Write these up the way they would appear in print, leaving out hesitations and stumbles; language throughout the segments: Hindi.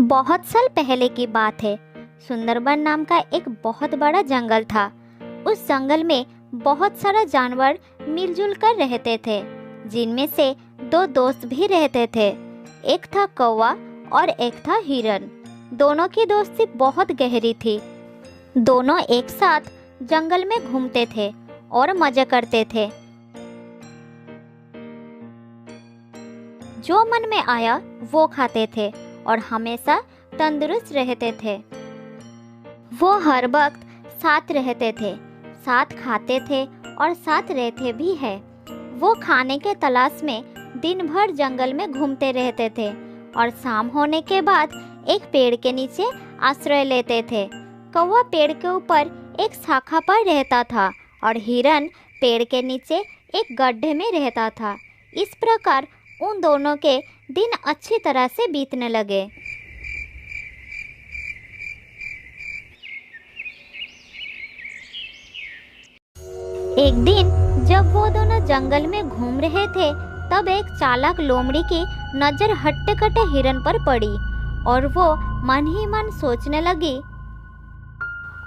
बहुत साल पहले की बात है। सुंदरबन नाम का एक बहुत बड़ा जंगल था। उस जंगल में बहुत सारा जानवर मिलजुल कर रहते थे, जिनमें से दो दोस्त भी रहते थे। एक था कौवा और एक था हिरन। दोनों की दोस्ती बहुत गहरी थी। दोनों एक साथ जंगल में घूमते थे और मजे करते थे। जो मन में आया वो खाते थे और हमेशा तंदुरुस्त रहते थे। वो हर वक्त साथ रहते थे, साथ खाते थे और साथ रहते भी है। वो खाने के तलाश में दिन भर जंगल में घूमते रहते थे और शाम होने के बाद एक पेड़ के नीचे आश्रय लेते थे। कौवा पेड़ के ऊपर एक शाखा पर रहता था और हिरन पेड़ के नीचे एक गड्ढे में रहता था। इस प्रकार उन दोनों के दिन अच्छी तरह से बीतने लगे। एक दिन जब वो दोनों जंगल में घूम रहे थे, तब एक चालाक लोमड़ी की नजर हट्टे कट्टे हिरन पर पड़ी और वो मन ही मन सोचने लगी,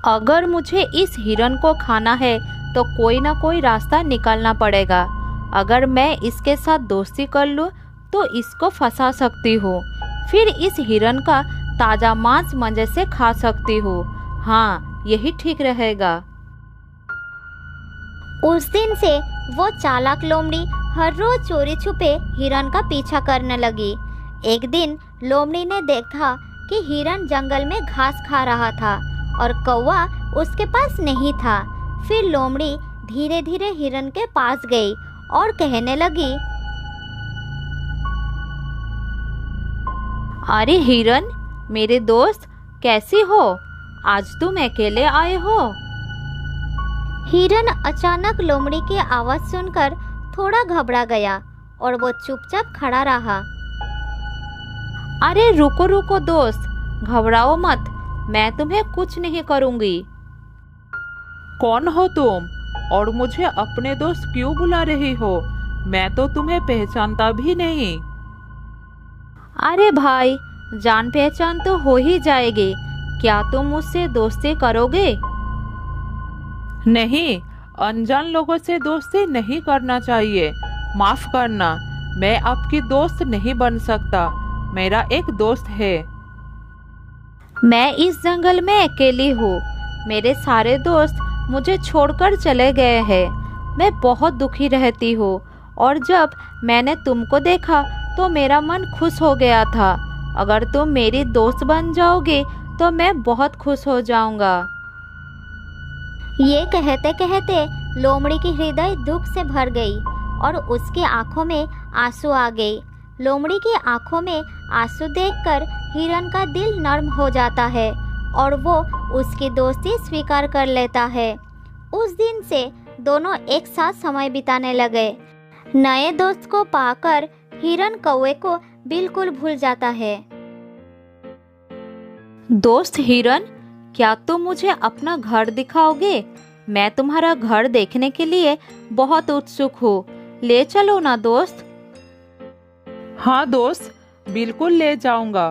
अगर मुझे इस हिरन को खाना है तो कोई ना कोई रास्ता निकालना पड़ेगा। अगर मैं इसके साथ दोस्ती कर लूँ तो इसको फंसा सकती हूँ, फिर इस हिरन का ताज़ा मांस मजे से खा सकती हूँ। हाँ, यही ठीक रहेगा। उस दिन से वो चालाक लोमड़ी हर रोज चोरी छुपे हिरन का पीछा करने लगी। एक दिन लोमड़ी ने देखा कि हिरन जंगल में घास खा रहा था और कौवा उसके पास नहीं था। फिर लोमड़ी धीरे धीरे हिरन के पास गई और कहने लगी, अरे हिरन, मेरे दोस्त, कैसी हो? आज तुम अकेले आए हो? हिरन अचानक लोमड़ी की आवाज सुनकर थोड़ा घबरा गया और वो चुपचाप खड़ा रहा। अरे रुको रुको दोस्त, घबराओ मत, मैं तुम्हें कुछ नहीं करूंगी। कौन हो तुम और मुझे अपने दोस्त क्यों बुला रही हो? मैं तो तुम्हें पहचानता भी नहीं। अरे भाई, जान पहचान तो हो ही जाएगी। क्या तुम मुझसे दोस्ती करोगे? नहीं, अनजान लोगों से दोस्ती नहीं करना चाहिए। माफ करना, मैं आपकी दोस्त नहीं बन सकता। मेरा एक दोस्त है। मैं इस जंगल में अकेली हूँ। मेरे सारे दोस्त मुझे छोड़कर चले गए हैं। मैं बहुत दुखी रहती हूँ और जब मैंने तुमको देखा तो मेरा मन खुश हो गया था। अगर तुम मेरी दोस्त बन जाओगे तो मैं बहुत खुश हो जाऊंगा। ये कहते कहते लोमड़ी की हृदय दुख से भर गई और उसकी आंखों में आंसू आ गए। लोमड़ी की आंखों में आंसू देखकर हिरन का दिल नर्म हो जाता है और वो उसकी दोस्ती स्वीकार कर लेता है। उस दिन से दोनों एक साथ समय बिताने लगे। नए दोस्त को पाकर हिरन कौवे को बिल्कुल भूल जाता है। दोस्त हिरन, क्या तुम मुझे अपना घर दिखाओगे? मैं तुम्हारा घर देखने के लिए बहुत उत्सुक हूँ। ले चलो ना दोस्त। हाँ दोस्त, बिल्कुल ले जाऊंगा।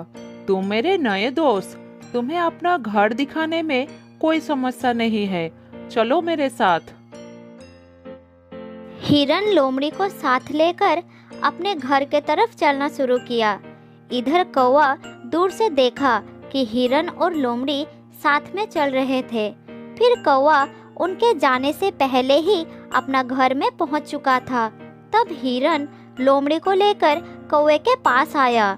तुम मेरे नए दोस्त, तुम्हें अपना घर दिखाने में कोई समस्या नहीं है। चलो मेरे साथ। हिरन लोमड़ी को साथ लेकर अपने घर के तरफ चलना शुरू किया। इधर कौवा दूर से देखा कि हिरन और लोमड़ी साथ में चल रहे थे। फिर कौवा उनके जाने से पहले ही अपना घर में पहुंच चुका था। तब हिरन लोमड़ी को लेकर कौवे के पास आया।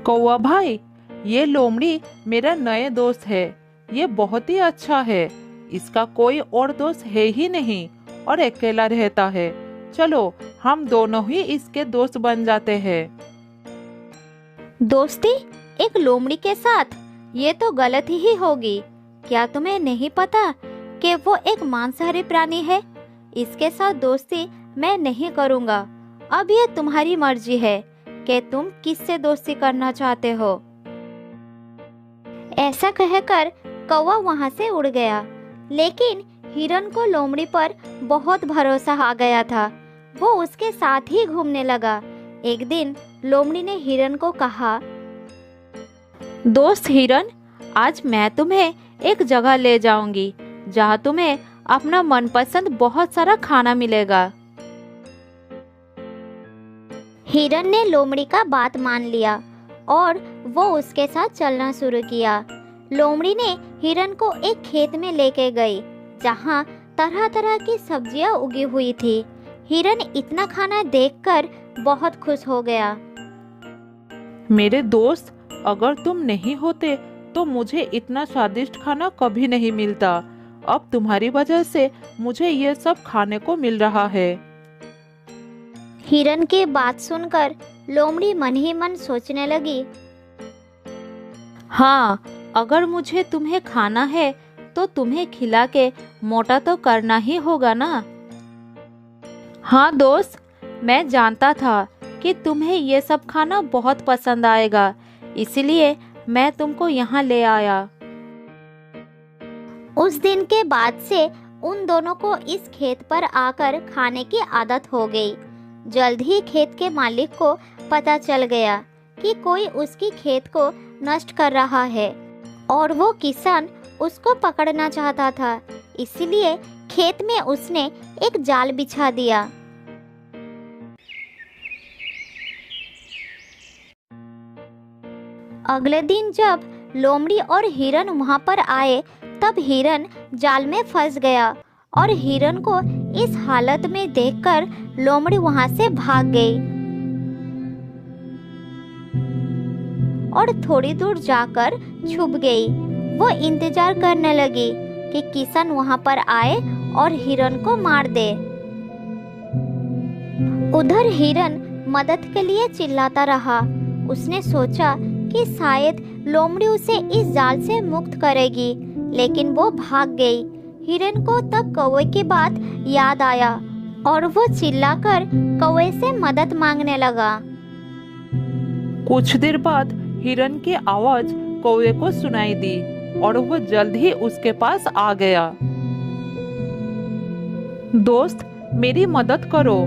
कौवा भाई, ये लोमड़ी मेरा नए दोस्त है। ये बहुत ही अच्छा है। इसका कोई और दोस्त है ही नहीं और अकेला रहता है। चलो हम दोनों ही इसके दोस्त बन जाते हैं। दोस्ती एक लोमड़ी के साथ? ये तो गलत ही होगी। क्या तुम्हें नहीं पता कि वो एक मांसाहारी प्राणी है? इसके साथ दोस्ती मैं नहीं करूँगा। अब ये तुम्हारी मर्जी है कि तुम किससे दोस्ती करना चाहते हो। ऐसा कहकर कौवा वहाँ से उड़ गया। लेकिन हिरन को लोमड़ी पर बहुत भरोसा आ गया था। वो उसके साथ ही घूमने लगा। एक दिन लोमड़ी ने हिरन को कहा, दोस्त हिरन, आज मैं तुम्हें एक जगह ले जाऊंगी जहाँ तुम्हें अपना मनपसंद बहुत सारा खाना मिलेगा। हिरन ने लोमड़ी का बात मान लिया और वो उसके साथ चलना शुरू किया। लोमड़ी ने हिरन को एक खेत में लेके गई जहाँ तरह तरह की सब्जियां उगी हुई थी। हिरन इतना खाना देखकर बहुत खुश हो गया। मेरे दोस्त, अगर तुम नहीं होते तो मुझे इतना स्वादिष्ट खाना कभी नहीं मिलता। अब तुम्हारी वजह से मुझे ये सब खाने को मिल रहा है। हिरन की बात सुनकर लोमड़ी मन ही मन सोचने लगी, हाँ, अगर मुझे तुम्हें खाना है तो तुम्हें खिला के मोटा तो करना ही होगा ना। हाँ दोस्त, मैं जानता था कि तुम्हें ये सब खाना बहुत पसंद आएगा, इसलिए मैं तुमको यहाँ ले आया। उस दिन के बाद से उन दोनों को इस खेत पर आकर खाने की आदत हो गई। जल्द ही खेत के मालिक को पता चल गया कि कोई उसकी खेत को नष्ट कर रहा है और वो किसान उसको पकड़ना चाहता था। इसलिए खेत में उसने एक जाल बिछा दिया। अगले दिन जब लोमड़ी और हिरन वहां पर आए तब हिरन जाल में फंस गया और हिरन को इस हालत में देखकर लोमड़ी वहां से भाग गई और थोड़ी दूर जाकर छुप गई। वो इंतजार करने लगी कि किसान वहां पर आए और हिरन को मार दे। उधर हिरन मदद के लिए चिल्लाता रहा। उसने सोचा कि शायद लोमड़ी उसे इस जाल से मुक्त करेगी, लेकिन वो भाग गई। हिरन को तब कौवे की बात याद आया और वो चिल्लाकर कौवे से मदद मांगने लगा। कुछ देर बाद हिरन की आवाज कौवे को सुनाई दी और वो जल्द ही उसके पास आ गया। दोस्त, मेरी मदद करो,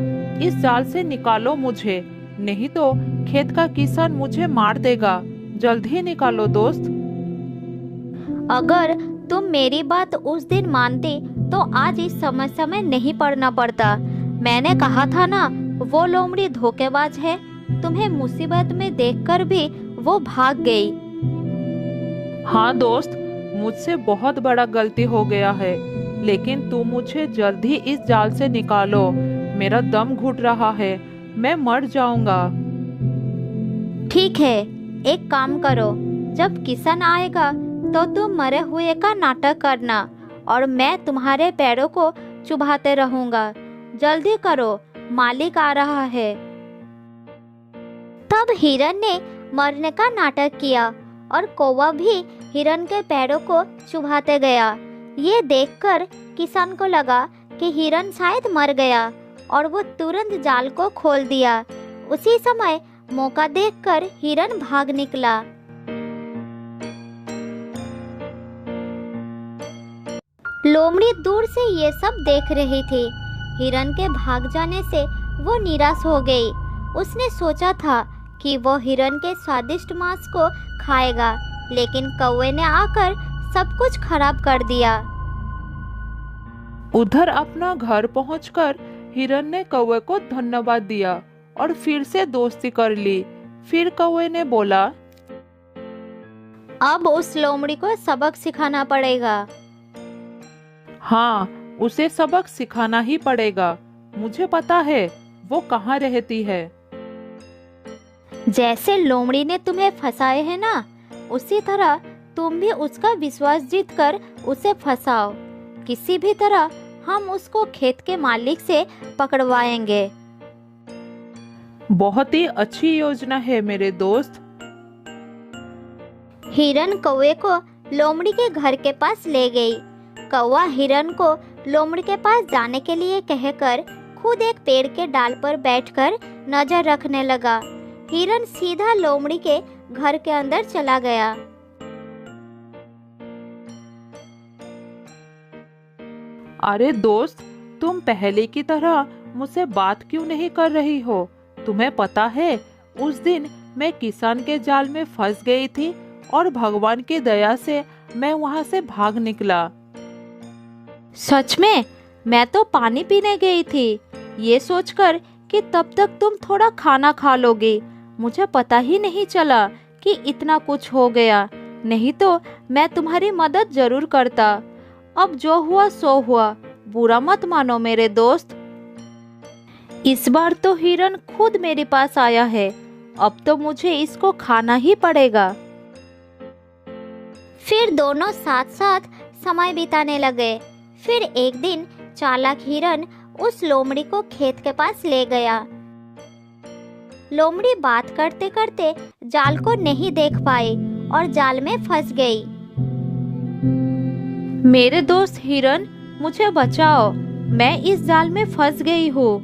इस जाल से निकालो मुझे, नहीं तो खेत का किसान मुझे मार देगा। जल्द ही निकालो दोस्त। अगर तुम मेरी बात उस दिन मानती तो आज इस समस्या में नहीं पड़ना पड़ता। मैंने कहा था ना, वो लोमड़ी धोखेबाज है। तुम्हें मुसीबत में देखकर भी वो भाग गई। हाँ दोस्त, मुझसे बहुत बड़ा गलती हो गया है, लेकिन तुम मुझे जल्द ही इस जाल से निकालो। मेरा दम घुट रहा है, मैं मर जाऊंगा। ठीक है, एक काम करो, जब किसान आएगा तो तुम मरे हुए का नाटक करना और मैं तुम्हारे पैरों को चुभाते रहूंगा। जल्दी करो, मालिक आ रहा है। तब हिरन ने मरने का नाटक किया और कौवा भी हिरन के पैरों को चुभाते गया। ये देखकर किसान को लगा कि हिरन शायद मर गया और वो तुरंत जाल को खोल दिया। उसी समय मौका देखकर हिरन भाग निकला। लोमड़ी दूर से ये सब देख रही थी। हिरन के भाग जाने से वो निराश हो गई। उसने सोचा था कि वो हिरन के स्वादिष्ट मांस को खाएगा, लेकिन कौवे ने आकर सब कुछ खराब कर दिया। उधर अपना घर पहुंचकर हिरन ने कौवे को धन्यवाद दिया और फिर से दोस्ती कर ली। फिर कौवे ने बोला, अब उस लोमड़ी को सबक सिखाना पड़ेगा। हाँ, उसे सबक सिखाना ही पड़ेगा। मुझे पता है वो कहाँ रहती है। जैसे लोमड़ी ने तुम्हें फंसाए है ना, उसी तरह तुम भी उसका विश्वास जीतकर उसे फंसाओ। किसी भी तरह हम उसको खेत के मालिक से पकड़वाएंगे। बहुत ही अच्छी योजना है मेरे दोस्त। हिरन कौवे को लोमड़ी के घर के पास ले गई। कौवा हिरन को लोमड़ी के पास जाने के लिए कहकर खुद एक पेड़ के डाल पर बैठकर नजर रखने लगा। हिरन सीधा लोमड़ी के घर के अंदर चला गया। अरे दोस्त, तुम पहले की तरह मुझसे बात क्यों नहीं कर रही हो? तुम्हें पता है उस दिन मैं किसान के जाल में फंस गई थी और भगवान की दया से मैं वहाँ से भाग निकला। सच में? मैं तो पानी पीने गई थी, ये सोचकर कि तब तक तुम थोड़ा खाना खा लोगे। मुझे पता ही नहीं चला कि इतना कुछ हो गया, नहीं तो मैं तुम्हारी मदद जरूर करता। अब जो हुआ सो हुआ, बुरा मत मानो मेरे दोस्त। इस बार तो हिरन खुद मेरे पास आया है, अब तो मुझे इसको खाना ही पड़ेगा। फिर दोनों साथ साथ समय बिताने लगे। फिर एक दिन चालाक हिरन उस लोमड़ी को खेत के पास ले गया। लोमड़ी बात करते करते जाल को नहीं देख पाई और जाल में फंस गई। मेरे दोस्त हिरन, मुझे बचाओ, मैं इस जाल में फंस गई हूँ।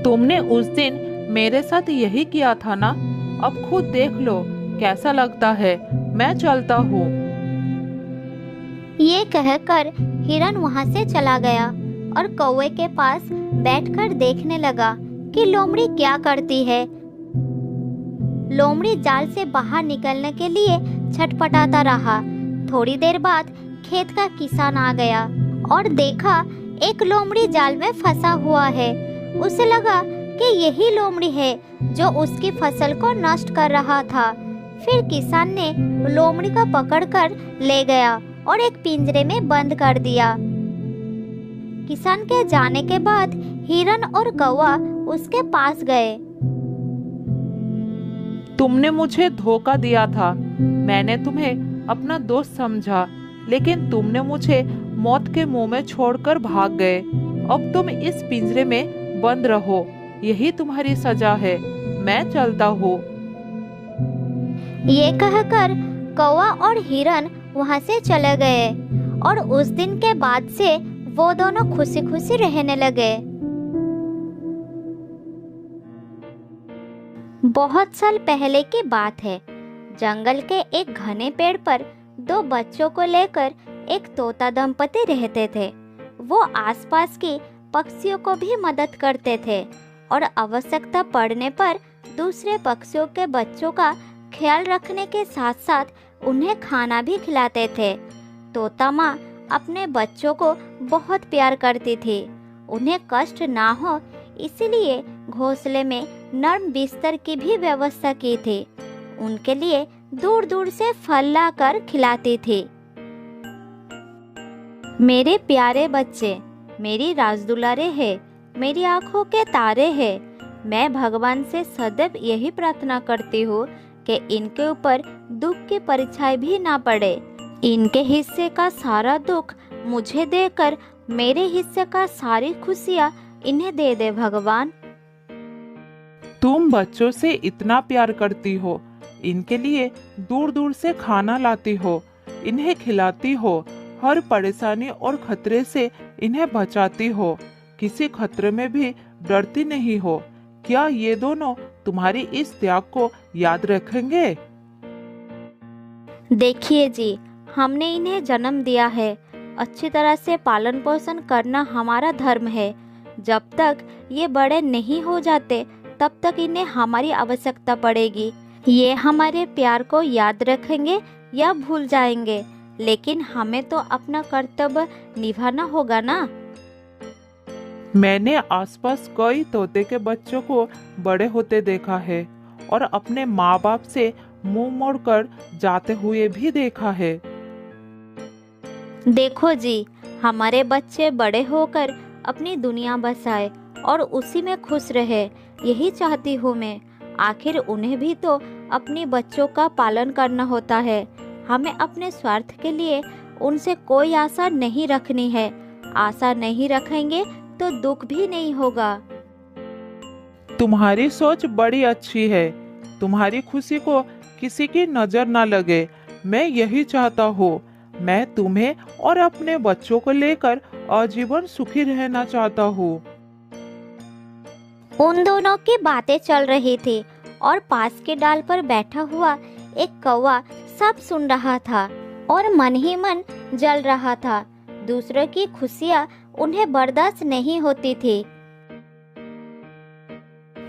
तुमने उस दिन मेरे साथ यही किया था ना? अब खुद देख लो कैसा लगता है। मैं चलता हूँ। ये कहकर हिरन वहाँ से चला गया और कौवे के पास बैठकर देखने लगा कि लोमड़ी क्या करती है। लोमड़ी जाल से बाहर निकलने के लिए छटपटाता रहा। थोड़ी देर बाद खेत का किसान आ गया और देखा एक लोमड़ी जाल में फंसा हुआ है। उसे लगा कि यही लोमड़ी है जो उसकी फसल को नष्ट कर रहा था। फिर किसान ने लोमड़ी को पकड़कर ले गया और एक पिंजरे में बंद कर दिया। किसान के जाने के बाद हिरन और कौवा उसके पास गए। तुमने मुझे धोखा दिया था। मैंने तुम्हें अपना दोस्त समझा, लेकिन तुमने मुझे मौत के मुंह में छोड़कर भाग गए। अब तुम इस पिंजरे में बंद रहो, यही तुम्हारी सजा है। मैं चलता हूँ। ये कहकर कौवा और हिरन वहाँ से चले गए और उस दिन के बाद से वो दोनों खुशी खुशी रहने लगे। बहुत साल पहले की बात है। जंगल के एक घने पेड़ पर दो बच्चों को लेकर एक तोता दंपति रहते थे। वो आसपास की पक्षियों को भी मदद करते थे और आवश्यकता पड़ने पर दूसरे पक्षियों के बच्चों का ख्याल रखने के साथ साथ उन्हें खाना भी खिलाते थे। तोता माँ अपने बच्चों को बहुत प्यार करती थी। उन्हें कष्ट ना हो इसलिए घोंसले में नरम बिस्तर की भी व्यवस्था की थी। उनके लिए दूर दूर से फल लाकर खिलाती थी। मेरे प्यारे बच्चे मेरी राजदुलारे हैं, मेरी आंखों के तारे हैं। मैं भगवान से सदैव यही प्रार्थना करती हूँ कि इनके ऊपर दुख की परीक्षाएं भी ना पड़े। इनके हिस्से का सारा दुख मुझे देकर मेरे हिस्से का सारी खुशियाँ इन्हें दे दे भगवान। तुम बच्चों से इतना प्यार करती हो, इनके लिए दूर दूर से खाना लाती हो, इन्हें खिलाती हो, हर परेशानी और खतरे से इन्हें बचाती हो, किसी खतरे में भी डरती नहीं हो। क्या ये दोनों तुम्हारी इस त्याग को याद रखेंगे? देखिए जी, हमने इन्हें जन्म दिया है। अच्छी तरह से पालन पोषण करना हमारा धर्म है। जब तक ये बड़े नहीं हो जाते तब तक इन्हें हमारी आवश्यकता पड़ेगी। ये हमारे प्यार को याद रखेंगे या भूल जाएंगे, लेकिन हमें तो अपना कर्तव्य निभाना होगा ना। मैंने आसपास कई तोते के बच्चों को बड़े होते देखा है और अपने माँ बाप से मुंह मोड़कर जाते हुए भी देखा है। देखो जी, हमारे बच्चे बड़े होकर अपनी दुनिया बसाए और उसी में खुश रहे, यही चाहती हूँ मैं। आखिर उन्हें भी तो अपने बच्चों का पालन करना होता है। हमें अपने स्वार्थ के लिए उनसे कोई आशा नहीं रखनी है। आशा नहीं रखेंगे तो दुख भी नहीं होगा। तुम्हारी सोच बड़ी अच्छी है। तुम्हारी खुशी को किसी की नजर ना लगे, मैं यही चाहता हूँ। मैं तुम्हें और अपने बच्चों को लेकर आजीवन सुखी रहना चाहता हूँ। उन दोनों की बातें चल रही थी और पास के डाल पर बैठा हुआ एक कौवा सब सुन रहा था और मन ही मन जल रहा था। दूसरों की खुशियाँ उन्हें बर्दाश्त नहीं होती थी।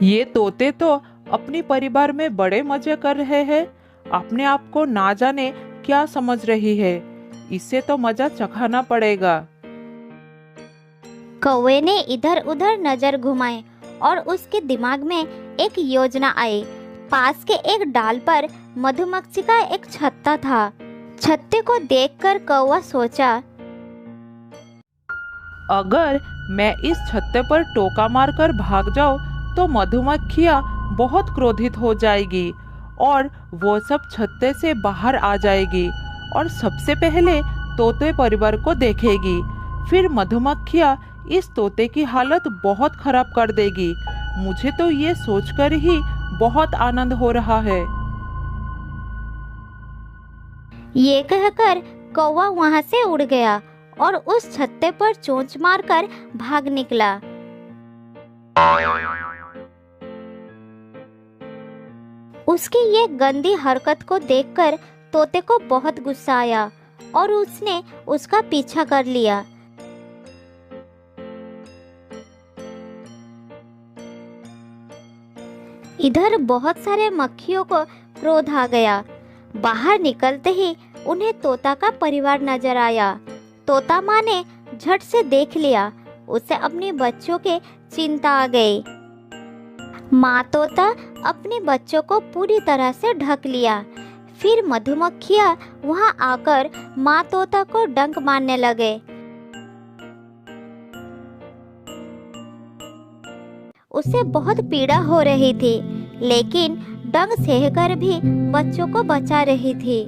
ये तोते तो अपनी परिवार में बड़े मजे कर रहे हैं। अपने आप को ना जाने क्या समझ रही है। इससे तो मजा चखाना पड़ेगा। कौवे ने इधर उधर नजर घुमाई और उसके दिमाग में एक योजना आई। पास के एक डाल पर मधुमक्खी का एक छत्ता था। छत्ते को देखकर कौवा सोचा, अगर मैं इस छत्ते पर टोका मारकर भाग जाऊं तो मधुमक्खियां बहुत क्रोधित हो जाएगी और वो सब छत्ते से बाहर आ जाएगी और सबसे पहले तोते परिवार को देखेगी। फिर मधुमक्खियां इस तोते की हालत बहुत खराब कर देगी। मुझे तो ये सोचकर ही बहुत आनंद हो रहा है। ये कहकर कौवा वहां से उड़ गया और उस छत्ते पर चोंच मारकर भाग निकला। उसकी ये गंदी हरकत को देखकर तोते को बहुत गुस्सा आया और उसने उसका पीछा कर लिया। इधर बहुत सारे मक्खियों को क्रोध आ गया। बाहर निकलते ही उन्हें तोता का परिवार नजर आया। तोता माँ ने झट से देख लिया। उसे अपने बच्चों के चिंता आ गई। माँ तोता अपने बच्चों को पूरी तरह से ढक लिया। फिर मधुमक्खियाँ वहां आकर माँ तोता को डंक मारने लगे। उसे बहुत पीड़ा हो रही थी, लेकिन डंक सहकर भी बच्चों को बचा रही थी।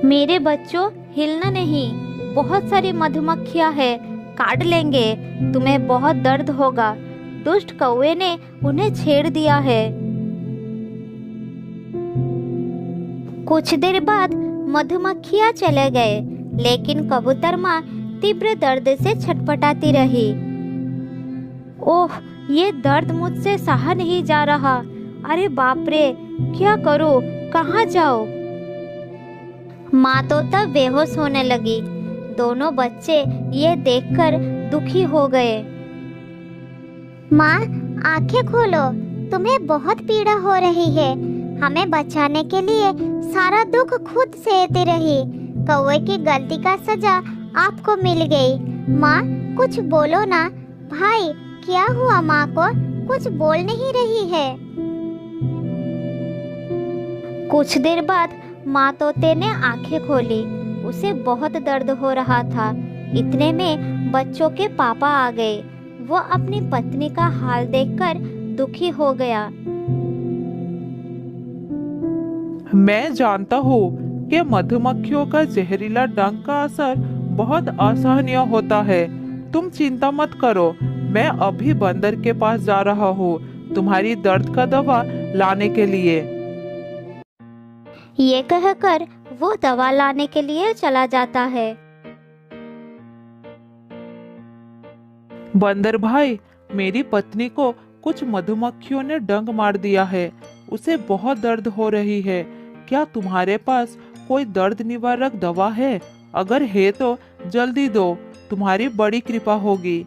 मेरे बच्चों, हिलना नहीं, बहुत सारी मधुमक्खियां हैं, काट लेंगे, तुम्हें बहुत दर्द होगा। दुष्ट कौवे ने उन्हें छेड़ दिया है। कुछ देर बाद मधुमक्खियां चले गए, लेकिन कबूतर माँ तीव्र दर्द से छटपटाती रही। ओह, ये दर्द मुझसे सहा नहीं जा रहा। अरे बाप रे, क्या करूं, कहाँ जाऊं? माँ तोता बेहोश होने लगी। दोनों बच्चे ये देखकर दुखी हो गए। माँ, आंखें खोलो, तुम्हें बहुत पीड़ा हो रही है। हमें बचाने के लिए सारा दुख खुद सहती रही। कौवे की गलती का सजा आपको मिल गई। माँ, कुछ बोलो ना। भाई, क्या हुआ? माँ को कुछ बोल नहीं रही है। कुछ देर बाद माँ तोते ने आंखें खोली। उसे बहुत दर्द हो रहा था। इतने में बच्चों के पापा आ गए। वो अपनी पत्नी का हाल देखकर दुखी हो गया। मैं जानता हूँ कि मधुमक्खियों का जहरीला डंक का असर बहुत असहनीय होता है। तुम चिंता मत करो, मैं अभी बंदर के पास जा रहा हूँ तुम्हारी दर्द का दवा लाने के लिए। ये कहकर वो दवा लाने के लिए चला जाता है। बंदर भाई, मेरी पत्नी को कुछ मधुमक्खियों ने डंक मार दिया है। उसे बहुत दर्द हो रही है। क्या तुम्हारे पास कोई दर्द निवारक दवा है? अगर है तो जल्दी दो, तुम्हारी बड़ी कृपा होगी।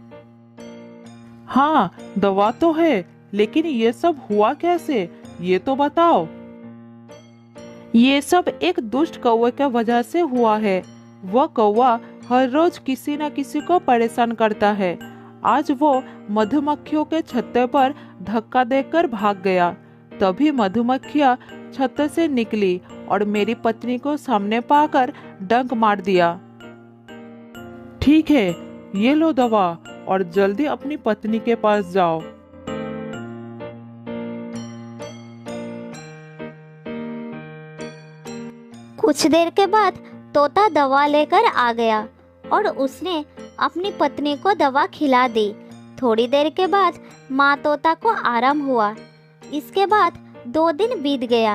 हाँ, दवा तो है, लेकिन ये सब हुआ कैसे, ये तो बताओ। ये सब एक दुष्ट कौवे की वजह से हुआ है। वह कौवा हर रोज किसी न किसी को परेशान करता है। आज वो मधुमक्खियों के छत्ते पर धक्का देकर भाग गया। तभी मधुमक्खियां छत्ते से निकली और मेरी पत्नी को सामने पाकर डंक मार दिया। ठीक है, ये लो दवा और जल्दी अपनी पत्नी के पास जाओ। कुछ देर के बाद तोता दवा लेकर आ गया और उसने अपनी पत्नी को दवा खिला दी। थोड़ी देर के बाद माँ तोता को आराम हुआ। इसके बाद 2 दिन बीत गया।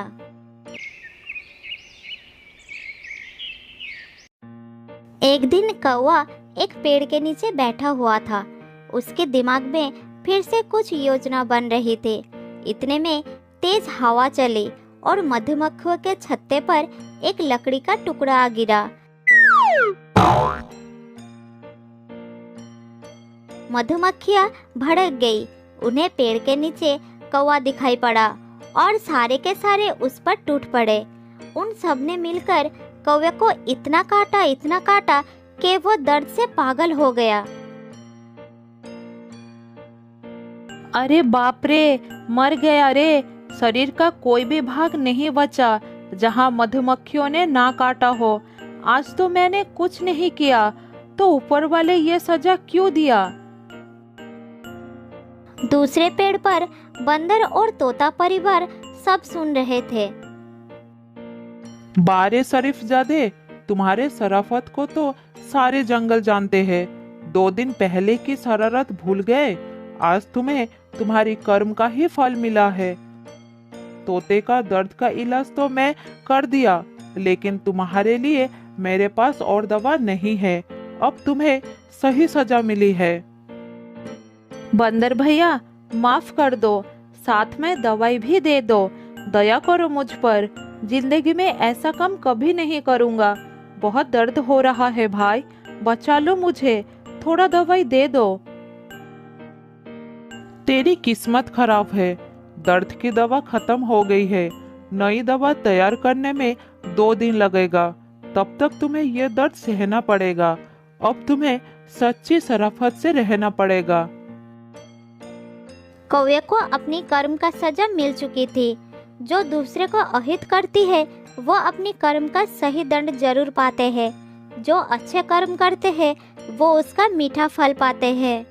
एक दिन कौवा एक पेड़ के नीचे बैठा हुआ था। उसके दिमाग में फिर से कुछ योजना बन रही थी। इतने में तेज हवा चली और मधुमक्खियों के छत्ते पर एक लकड़ी का टुकड़ा आ गिरा। मधुमक्खियाँ भड़क गई। उन्हें पेड़ के नीचे कौवा दिखाई पड़ा और सारे के सारे उस पर टूट पड़े। उन सब ने मिलकर कौवे को इतना काटा कि वो दर्द से पागल हो गया। अरे बाप रे, मर गया रे। शरीर का कोई भी भाग नहीं बचा जहाँ मधुमक्खियों ने ना काटा हो। आज तो मैंने कुछ नहीं किया, तो ऊपर वाले ये सजा क्यों दिया? दूसरे पेड़ पर बंदर और तोता परिवार सब सुन रहे थे। बारे शरीफजादे, तुम्हारे शराफत को तो सारे जंगल जानते हैं। 2 दिन पहले की शरारत भूल गए। आज तुम्हें तुम्हारी कर्म का ही फल मिला है। तोते का दर्द का इलाज तो मैं कर दिया, लेकिन तुम्हारे लिए मेरे पास और दवा नहीं है। अब तुम्हें सही सजा मिली है। बंदर भैया, माफ कर दो, साथ में दवाई भी दे दो। दया करो मुझ पर। जिंदगी में ऐसा काम कभी नहीं करूँगा। बहुत दर्द हो रहा है भाई, बचा लो मुझे। थोड़ा दवाई दे दो। तेरी किस्मत खराब है, दर्द की दवा खत्म हो गई है। नई दवा तैयार करने में 2 दिन लगेगा। तब तक तुम्हें यह दर्द सहना पड़ेगा। अब तुम्हें सच्ची शराफत से रहना पड़ेगा। कौवे को अपनी कर्म का सजा मिल चुकी थी। जो दूसरे को अहित करती है वो अपनी कर्म का सही दंड जरूर पाते हैं। जो अच्छे कर्म करते हैं वो उसका मीठा फल पाते हैं।